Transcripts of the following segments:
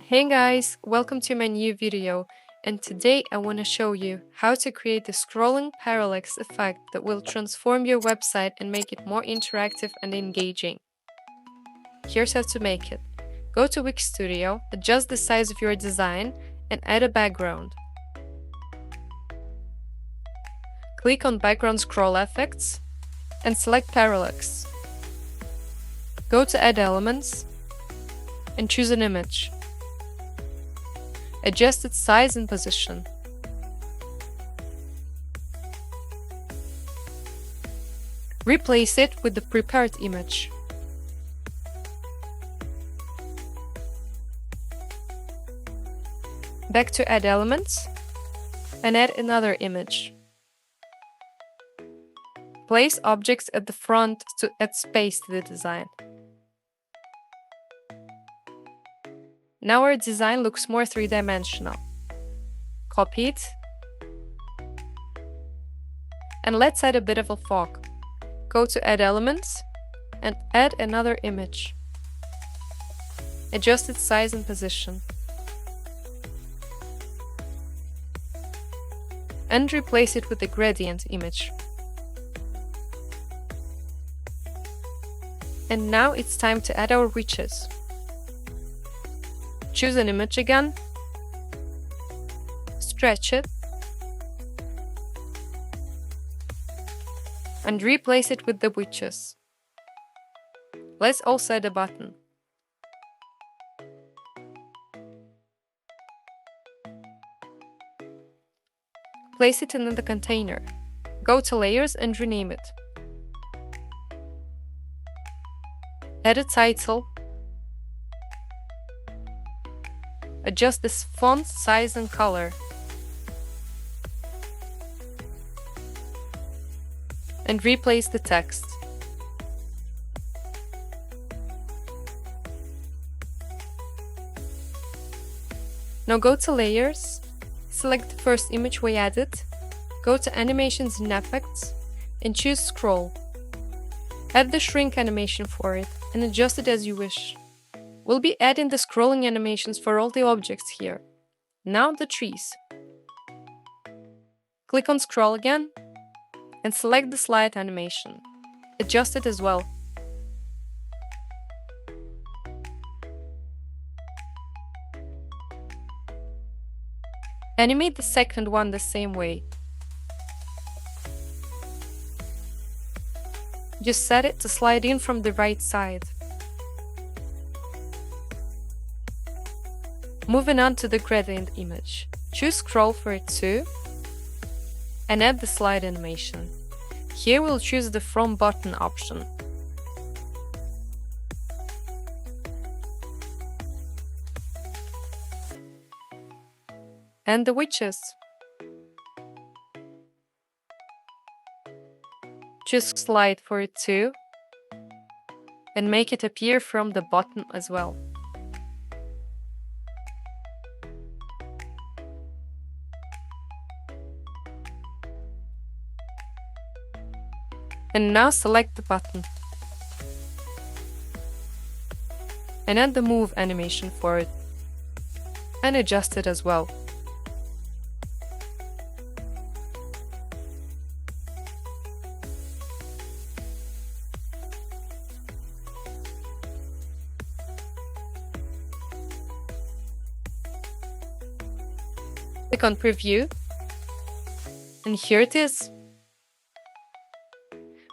Hey guys, welcome to my new video, and today I want to show you how to create a scrolling parallax effect that will transform your website and make it more interactive and engaging. Here's how to make it. Go to Wix Studio, adjust the size of your design, and add a background. Click on Background Scroll Effects and select Parallax. Go to Add Elements and choose an image. Adjust its size and position. Replace it with the prepared image. Back to Add Elements and add another image. Place objects at the front to add space to the design. Now our design looks more three-dimensional. Copy it. And let's add a bit of a fog. Go to Add Elements and add another image. Adjust its size and position. And replace it with the gradient image. And now it's time to add our witches. Choose an image again, stretch it, and replace it with the witches. Let's also add a button. Place it in the container. Go to Layers and rename it. Add a title. Adjust this font size and color. And replace the text. Now go to Layers, select the first image we added, go to Animations and Effects, and choose Scroll. Add the shrink animation for it and adjust it as you wish. We'll be adding the scrolling animations for all the objects here. Now the trees. Click on Scroll again and select the slide animation. Adjust it as well. Animate the second one the same way. Just set it to slide in from the right side. Moving on to the gradient image. Choose Scroll for it too, and add the slide animation. Here we'll choose the From Button option. And the witches. Choose Slide for it too, and make it appear from the bottom as well. And now select the button. And add the move animation for it. And adjust it as well. Click on Preview. And here it is.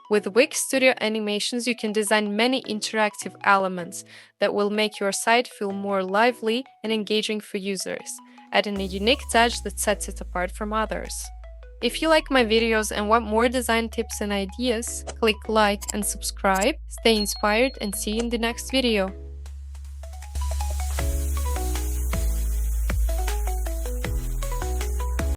With Wix Studio animations, you can design many interactive elements that will make your site feel more lively and engaging for users, adding a unique touch that sets it apart from others. If you like my videos and want more design tips and ideas, click like and subscribe. Stay inspired and see you in the next video.